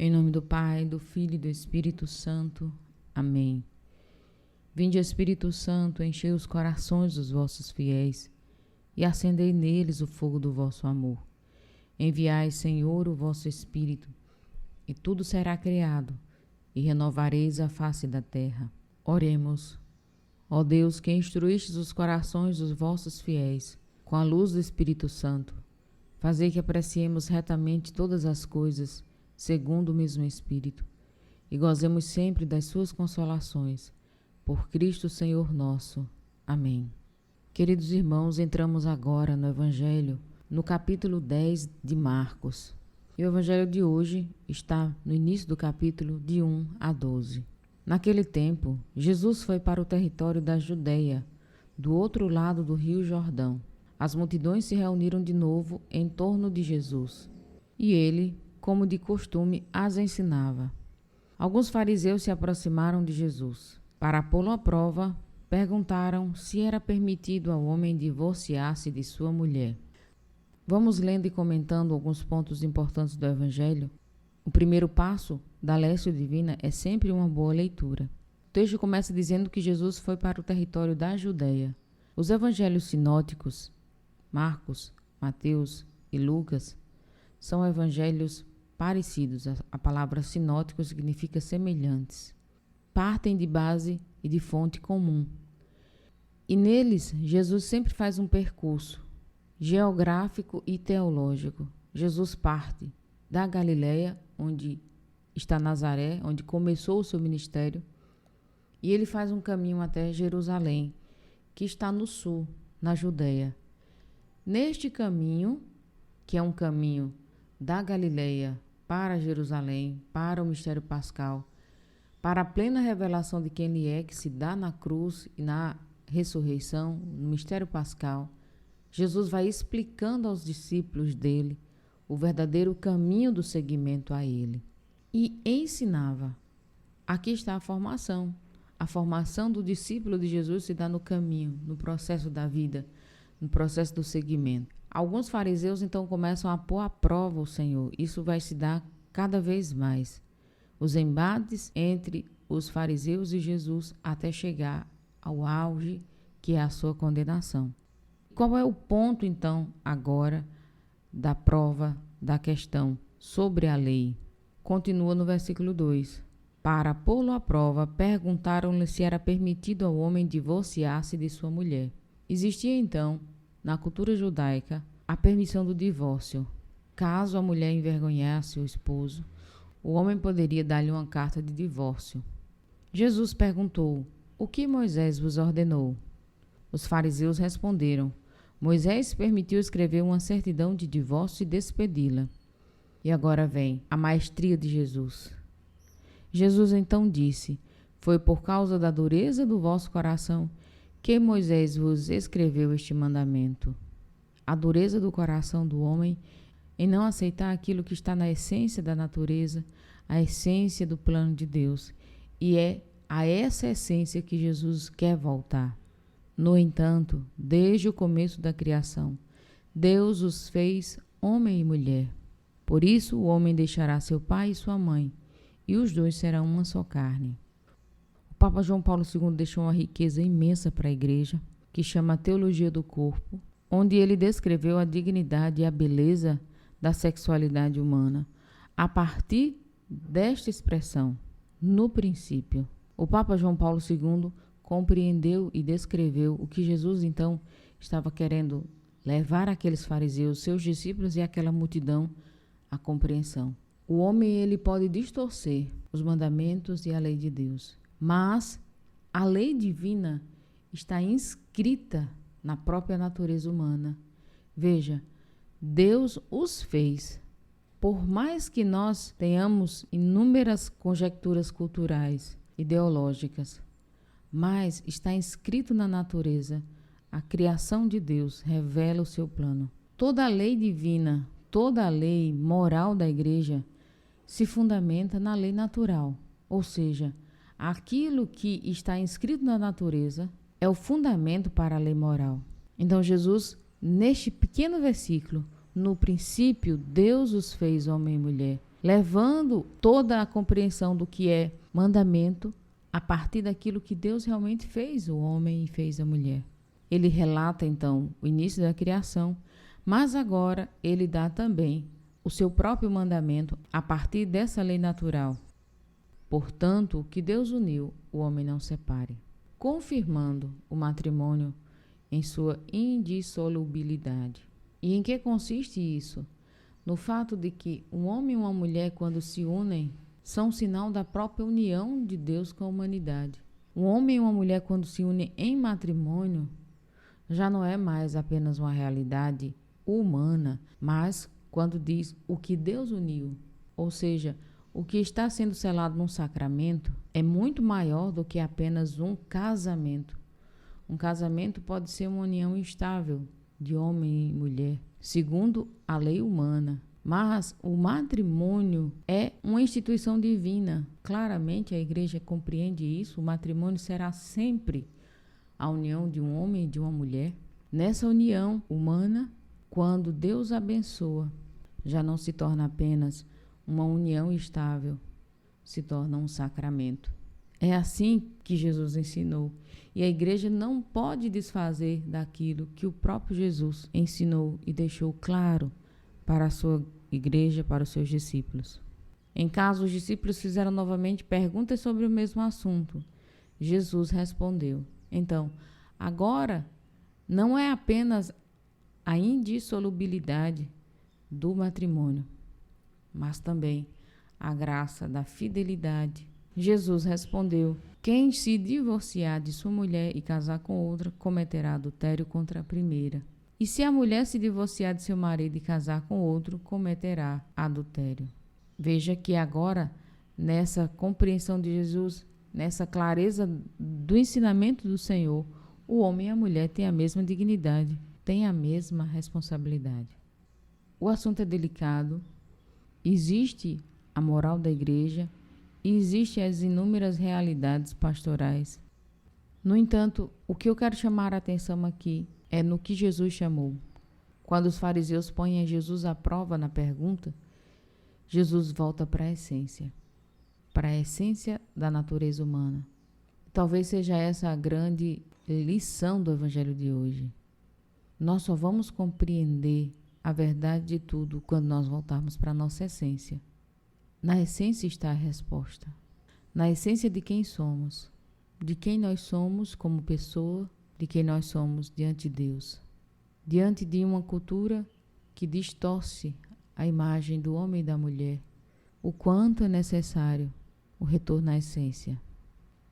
Em nome do Pai, do Filho e do Espírito Santo. Amém. Vinde, Espírito Santo, enchei os corações dos vossos fiéis e acendei neles o fogo do vosso amor. Enviai, Senhor, o vosso Espírito, e tudo será criado, e renovareis a face da terra. Oremos. Ó Deus, que instruístes os corações dos vossos fiéis com a luz do Espírito Santo, fazei que apreciemos retamente todas as coisas, segundo o mesmo Espírito, e gozemos sempre das suas consolações. Por Cristo Senhor nosso. Amém. Queridos irmãos, entramos agora no Evangelho, no capítulo 10 de Marcos. E o Evangelho de hoje está no início do capítulo de 1 a 12. Naquele tempo, Jesus foi para o território da Judeia, do outro lado do rio Jordão. As multidões se reuniram de novo em torno de Jesus, e ele, como de costume, as ensinava. Alguns fariseus se aproximaram de Jesus. Para pô-lo à prova, perguntaram se era permitido ao homem divorciar-se de sua mulher. Vamos lendo e comentando alguns pontos importantes do Evangelho. O primeiro passo da Lécio Divina é sempre uma boa leitura. O texto começa dizendo que Jesus foi para o território da Judeia. Os evangelhos sinóticos, Marcos, Mateus e Lucas, são evangelhos parecidos. A palavra sinótico significa semelhantes. Partem de base e de fonte comum. E neles, Jesus sempre faz um percurso geográfico e teológico. Jesus parte da Galileia, onde está Nazaré, onde começou o seu ministério, e ele faz um caminho até Jerusalém, que está no sul, na Judeia. Neste caminho, que é um caminho da Galileia para Jerusalém, para o mistério pascal, para a plena revelação de quem ele é, que se dá na cruz e na ressurreição, no mistério pascal, Jesus vai explicando aos discípulos dele o verdadeiro caminho do seguimento a ele. E ensinava. Aqui está a formação. A formação do discípulo de Jesus se dá no caminho, no processo da vida, no processo do seguimento. Alguns fariseus então começam a pôr à prova o Senhor. Isso vai se dar cada vez mais. Os embates entre os fariseus e Jesus até chegar ao auge, que é a sua condenação. Qual é o ponto então agora da prova da questão sobre a lei? Continua no versículo 2. Para pô-lo à prova, perguntaram-lhe se era permitido ao homem divorciar-se de sua mulher. Existia então, na cultura judaica, a permissão do divórcio. Caso a mulher envergonhasse o esposo, o homem poderia dar-lhe uma carta de divórcio. Jesus perguntou: o que Moisés vos ordenou? Os fariseus responderam: Moisés permitiu escrever uma certidão de divórcio e despedi-la. E agora vem a maestria de Jesus. Jesus então disse: foi por causa da dureza do vosso coração que Moisés vos escreveu este mandamento. A dureza do coração do homem em não aceitar aquilo que está na essência da natureza, a essência do plano de Deus. E é a essa essência que Jesus quer voltar. No entanto, desde o começo da criação, Deus os fez homem e mulher. Por isso o homem deixará seu pai e sua mãe, e os dois serão uma só carne. O Papa João Paulo II deixou uma riqueza imensa para a Igreja, que chama a Teologia do Corpo, onde ele descreveu a dignidade e a beleza da sexualidade humana, a partir desta expressão, no princípio. O Papa João Paulo II compreendeu e descreveu o que Jesus então estava querendo levar aqueles fariseus, seus discípulos e aquela multidão à compreensão. O homem ele pode distorcer os mandamentos e a lei de Deus, mas a lei divina está inscrita na própria natureza humana. Veja, Deus os fez. Por mais que nós tenhamos inúmeras conjecturas culturais, ideológicas, mas está inscrito na natureza. A criação de Deus revela o seu plano. Toda a lei divina, toda a lei moral da Igreja se fundamenta na lei natural. Ou seja, aquilo que está inscrito na natureza é o fundamento para a lei moral. Então Jesus, neste pequeno versículo, no princípio Deus os fez homem e mulher, levando toda a compreensão do que é mandamento a partir daquilo que Deus realmente fez o homem e fez a mulher. Ele relata então o início da criação, mas agora ele dá também o seu próprio mandamento a partir dessa lei natural. Portanto, o que Deus uniu, o homem não separe, confirmando o matrimônio em sua indissolubilidade. E em que consiste isso? No fato de que um homem e uma mulher, quando se unem, são um sinal da própria união de Deus com a humanidade. Um homem e uma mulher, quando se unem em matrimônio, já não é mais apenas uma realidade humana, mas quando diz o que Deus uniu, ou seja, o que está sendo selado num sacramento é muito maior do que apenas um casamento. Um casamento pode ser uma união estável de homem e mulher, segundo a lei humana. Mas o matrimônio é uma instituição divina. Claramente a igreja compreende isso. O matrimônio será sempre a união de um homem e de uma mulher. Nessa união humana, quando Deus abençoa, já não se torna apenas uma união estável, se torna um sacramento. É assim que Jesus ensinou. E a igreja não pode desfazer daquilo que o próprio Jesus ensinou e deixou claro para a sua igreja, para os seus discípulos. Em caso, os discípulos fizeram novamente perguntas sobre o mesmo assunto. Jesus respondeu. Então, agora não é apenas a indissolubilidade do matrimônio, mas também a graça da fidelidade. Jesus respondeu: quem se divorciar de sua mulher e casar com outra, cometerá adultério contra a primeira. E se a mulher se divorciar de seu marido e casar com outro, cometerá adultério. Veja que agora, nessa compreensão de Jesus, nessa clareza do ensinamento do Senhor, o homem e a mulher têm a mesma dignidade, têm a mesma responsabilidade. O assunto é delicado, existe a moral da igreja e existem as inúmeras realidades pastorais. No entanto, o que eu quero chamar a atenção aqui é no que Jesus chamou. Quando os fariseus põem a Jesus à prova na pergunta, Jesus volta para a essência da natureza humana. Talvez seja essa a grande lição do Evangelho de hoje. Nós só vamos compreender a verdade de tudo quando nós voltarmos para a nossa essência. Na essência está a resposta. Na essência de quem somos, de quem nós somos como pessoa, de quem nós somos diante de Deus. Diante de uma cultura que distorce a imagem do homem e da mulher, o quanto é necessário o retorno à essência.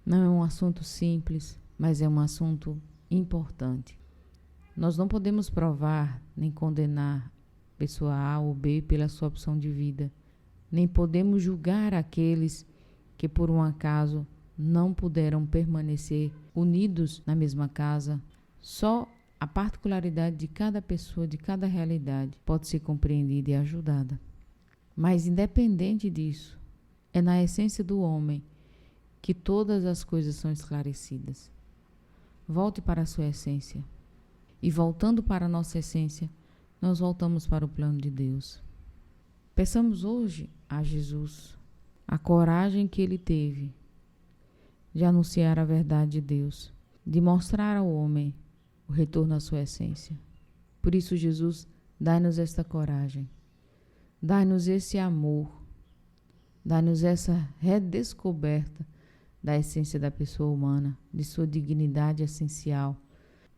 Não é um assunto simples, mas é um assunto importante. Nós não podemos provar nem condenar pessoa A ou B pela sua opção de vida, nem podemos julgar aqueles que por um acaso não puderam permanecer unidos na mesma casa. Só a particularidade de cada pessoa, de cada realidade, pode ser compreendida e ajudada. Mas independente disso, é na essência do homem que todas as coisas são esclarecidas. Volte para a sua essência. E voltando para a nossa essência, nós voltamos para o plano de Deus. Peçamos hoje a Jesus a coragem que ele teve de anunciar a verdade de Deus, de mostrar ao homem o retorno à sua essência. Por isso, Jesus, dai-nos esta coragem, dai-nos esse amor, dai-nos essa redescoberta da essência da pessoa humana, de sua dignidade essencial,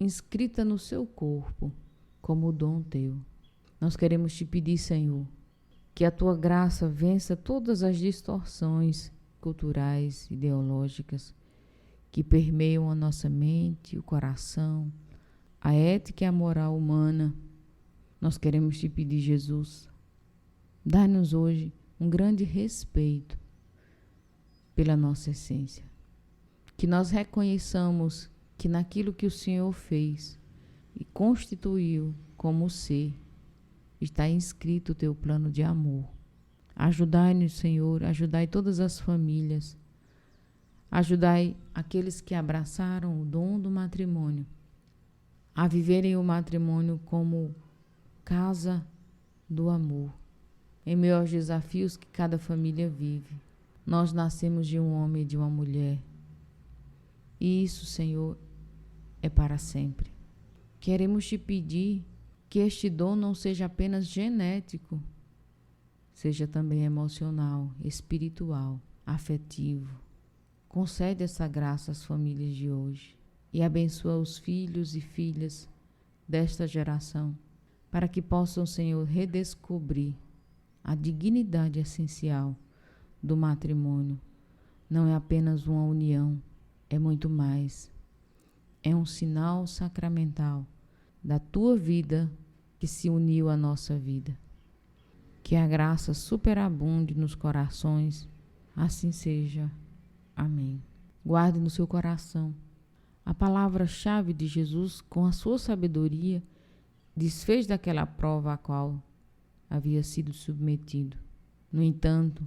inscrita no seu corpo como dom teu. Nós queremos te pedir, Senhor, que a tua graça vença todas as distorções culturais, ideológicas, que permeiam a nossa mente, o coração, a ética e a moral humana. Nós queremos te pedir, Jesus, dá-nos hoje um grande respeito pela nossa essência. Que nós reconheçamos que naquilo que o Senhor fez e constituiu como ser, está inscrito o teu plano de amor. Ajudai-nos, Senhor, ajudai todas as famílias, ajudai aqueles que abraçaram o dom do matrimônio a viverem o matrimônio como casa do amor, em meio aos desafios que cada família vive. Nós nascemos de um homem e de uma mulher. E isso, Senhor, é para sempre. Queremos te pedir que este dom não seja apenas genético, seja também emocional, espiritual, afetivo. Concede essa graça às famílias de hoje e abençoa os filhos e filhas desta geração, para que possam, Senhor, redescobrir a dignidade essencial do matrimônio. Não é apenas uma união, é muito mais. É um sinal sacramental da tua vida que se uniu à nossa vida. Que a graça superabunde nos corações, assim seja. Amém. Guarde no seu coração a palavra-chave de Jesus. Com a sua sabedoria, desfez daquela prova a qual havia sido submetido. No entanto,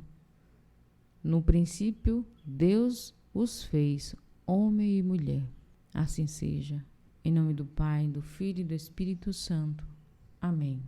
no princípio, Deus os fez homem e mulher. Assim seja. Em nome do Pai, do Filho e do Espírito Santo. Amém.